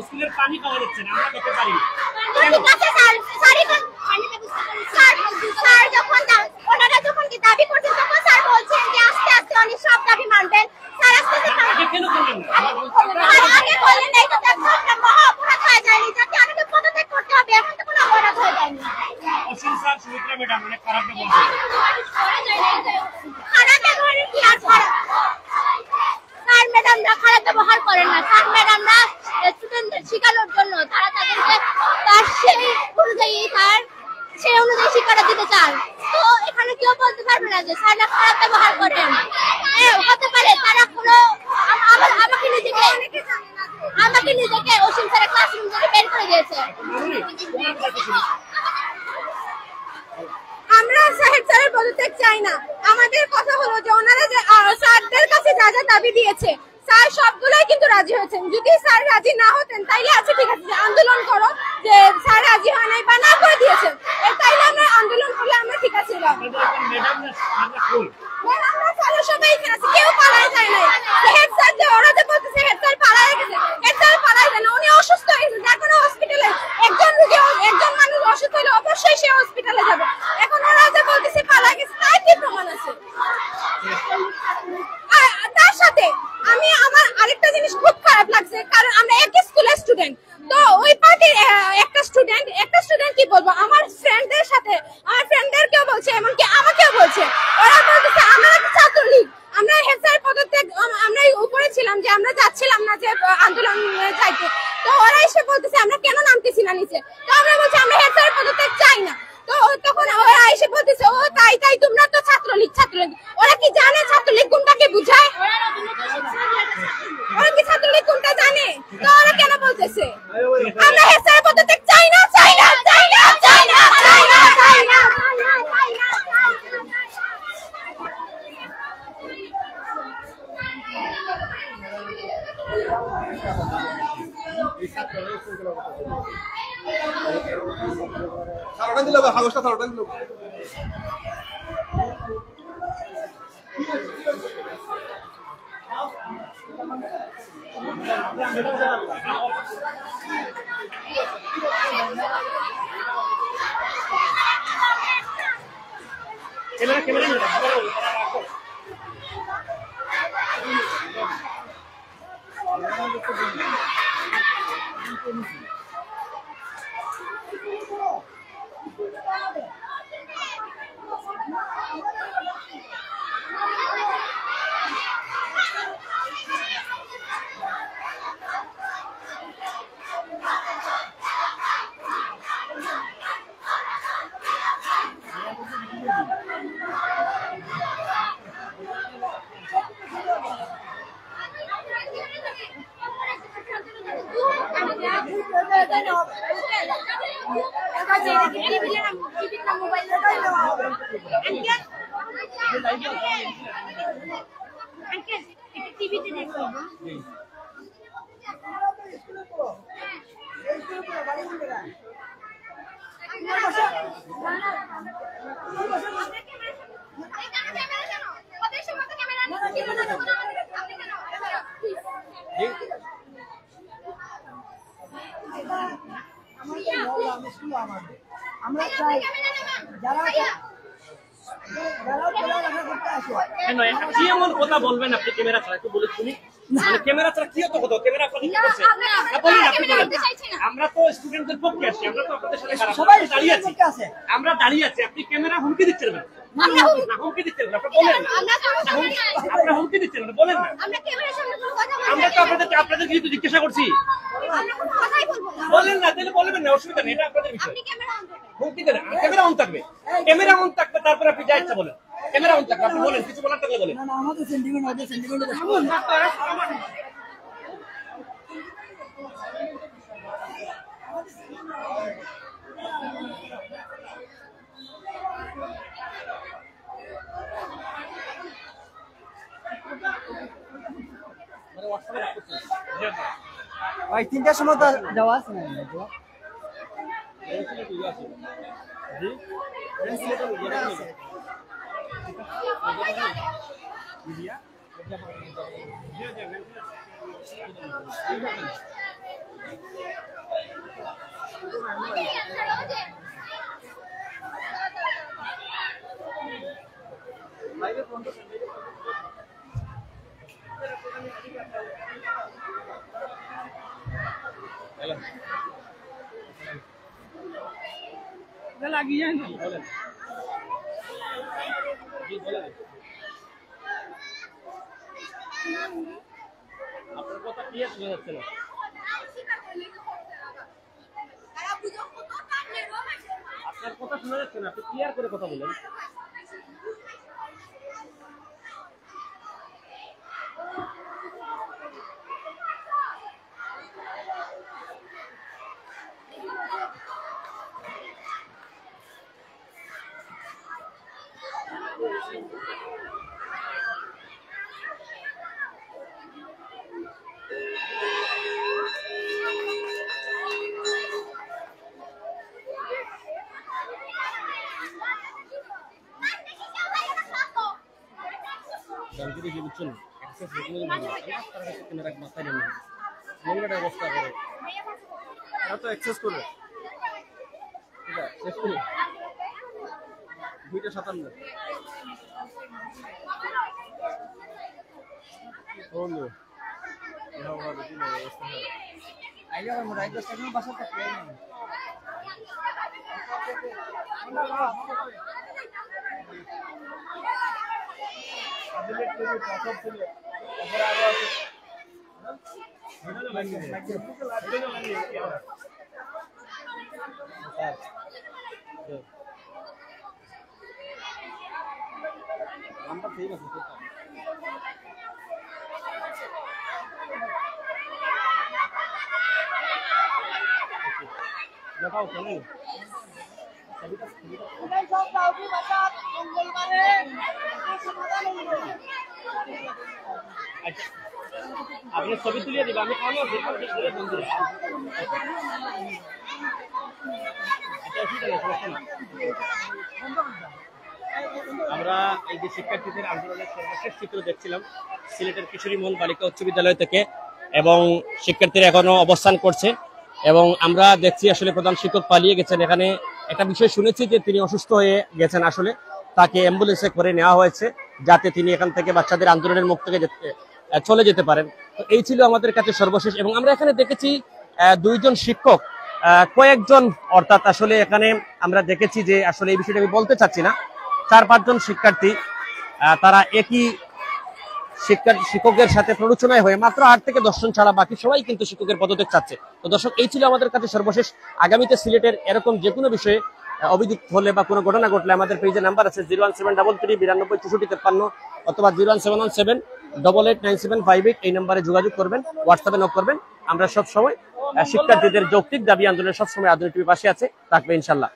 স্কুলের পানি পাওয়া যাচ্ছে না, আমরা করতে পারি না। ঠিক আছে স্যার, স্যার যখন ওনারা যখন কি দাবি করছেন তখন স্যার বলছেন যে আস্তে আস্তে অনেক সব দাবি মানবেন। স্যার আস্তে আস্তে কেন করলেন না? আগে বললেন এই তো একটা মহা অপরাধ হয়ে যায়নি, যাতে আমাকে পদত্যাগ করতে হবে, এখন তো কোনো অপরাধ হয়ে যায়নি। অসীম স্যার, সুমিত্রা ম্যাডাম অনেক খারাপ ব্যবহার খারাপ ব্যবহারের কি আর খারাপ? স্যার ম্যাডামরা খারাপ ব্যবহার করেন না, স্যার ম্যাডামরা স্টুডেন্টদের শেখানোর জন্য তারা তাদেরকে তার সেই অনুযায়ী শিক্ষাটা দিতে চান। তো এখানে কেউ বলতে পারবে না যে স্যাররা খারাপ ব্যবহার করেন। হতে পারে তারা কোনো আমাকে নিজেকে অসীম স্যারের ক্লাসরুম থেকে বের করে দিয়েছে। আমরা স্যারের পদত্যাগ চাই না। আমাদের কথা হলো যে ওনারা যে স্যারদের কাছে যা যা দাবি দিয়েছে স্যার সবগুলোই কিন্তু রাজি হয়েছেন। যদি স্যার রাজি না হতেন তাইলে আছে ঠিক আছে আন্দোলন করো, যে স্যার রাজি হয় নাই বা না করে দিয়েছেন তাইলে আমরা আন্দোলন করলে আমরা ঠিক আছে। আমরা স্যার সবাই এখানে আছে, কেউ পালায় যায় নাই। হেড স্যার যে ওরা যে বলতেছে হেড স্যার পালায় গেছে, হেড স্যার পালায় যায় না, উনি অসুস্থ হয়ে গেছে। যার কোনো হসপিটালে একজন মানুষ অসুস্থ হলে অবশ্যই সে হসপিটালে যাবে। এখন ওরা যে বলতেছে পালায় গেছে, তার কি প্রমাণ আছে? তার সাথে আমার আরেকটা জিনিস খুব খারাপ লাগছে, কারণ আমরা একই স্কুলের স্টুডেন্ট। তো ওই পার্টির একটা স্টুডেন্ট কি বলবো, আমার ফ্রেন্ডদেরকেও বলছে, এমনকি আমাকেও বলছে। ওরা বলতেছে আমরা একটা ছাত্রলীগ, আমরা হেড স্যার পদত্যাগ আমরা উপরে ছিলাম যে আমরা যাচ্ছিলাম না যে আন্দোলন যাইতে, তো ওরা এসে বলতেছে আমরা কেন নামতেছি না নিচে, তো আমরা বলছি আমরা হেড স্যার পদত্যাগ চাই না। তো তখন ওরা এসে বলতেছে ও তাই তোমরা তো ছাত্রলীগ। ওরা কি জানে ছাত্রলীগ কোনটাকে বুঝায়? ওরা কি ছাত্রলীগ কোনটা জানে? তো ওরা কেন বলতেছে আমরা হেড স্যার পদত্যাগ চাই না? সারাটা দিলে কাগজটা সারাটা দিলে আমরা চাই যারা কি এমন কথা বলবেন আপনি ক্যামেরা ছাড়া, একটু বলে শুনি। মানে ক্যামেরা ছাড়া কি হতো কথা, ক্যামেরা আপনাদের কি করছে? বলেন, আপনি বলেন। আমরা তো স্টুডেন্টদের পক্ষে আছি, আমরা তো আপনাদের সাথে সবাই দাঁড়িয়ে আছি, আমরা দাঁড়িয়ে আছি। আপনি ক্যামেরা হুমকি দিচ্ছেন না, হুমকি দিচ্ছেন না, আপনি বলেন না, আপনারা হুমকি দিচ্ছেন না, বলেন না। আমরা তো আপনাদের কিছু জিজ্ঞাসা করছি, বলেন না, তাহলে বলবেন না, অসুবিধা নেই, এটা আপনাদের বিষয়। হুমকি দেন, ক্যামেরা অন থাকবে, ক্যামেরা অন থাকবে, তারপরে আপনি যা ইচ্ছা বলেন। ক্যামেরা অন থাকবে, আপনি বলেন, কিছু বলার থাকলে বলেন। আমাদের সেন্টিমেন্ট ভাই 3টার সময় তো যাওয়া আছে না? লাগিয়ে বলেন। আপনার কথা ক্লিয়ার শোনা যাচ্ছে না। আপনার কথা শোনা যাচ্ছে না, আপনি ক্লিয়ার করে কথা বলেন। বুঝছেন, নোংরাটা অবস্থা করে এরা তো এক্সেস করে 2:57 আইলে আমার মোড়াই 10 টাকা বাসা থাকবে না। আপনি ছবি তুলিয়ে দিবেন, আমি আমরা এই যে শিক্ষার্থীদের আন্দোলনের সর্বশেষ চিত্র দেখছিলাম সিলেটের কিশোরী মোহন বালিকা উচ্চ বিদ্যালয় থেকে, এবং শিক্ষার্থীরা এখনো অবস্থান করছে এবং আমরা দেখছি আসলে প্রধান শিক্ষক পালিয়ে গেছেন। এখানে একটা বিষয় শুনেছি যে তিনি অসুস্থ হয়ে গেছেন, আসলে তাকে অ্যাম্বুলেন্সে করে নেওয়া হয়েছে যাতে তিনি এখান থেকে বাচ্চাদের আন্দোলনের মুখ থেকে চলে যেতে পারেন। তো এই ছিল আমাদের কাছে সর্বশেষ, এবং আমরা এখানে দেখেছি দুইজন শিক্ষক, কয়েকজন অর্থাৎ আসলে এখানে আমরা দেখেছি যে আসলে এই বিষয়টা আমি বলতে চাচ্ছি না, 4-5 জন শিক্ষার্থী তারা একই শিক্ষকের সাথে প্ররোচনায় হয়ে মাত্র 8 থেকে 10 জন ছাড়া বাকি সবাই কিন্তু শিক্ষকের পদত্যাগ চাচ্ছে। তো দর্শক, এই ছিল আমাদের কাছে সর্বশেষ। আগামীতে সিলেটের এরকম যে কোনো বিষয়ে অভিযোগ হলে বা কোনো ঘটনা ঘটলে আমাদের পেজে নাম্বার আছে 01733926453 অথবা 017788975 এই নাম্বারে যোগাযোগ করবেন, হোয়াটসঅ্যাপে নক করবেন। আমরা সব সময় শিক্ষার্থীদের যৌক্তিক দাবি আন্দোলনের সবসময় আধুনিক টিভির পাশে আছে থাকবে ইনশাল্লাহ।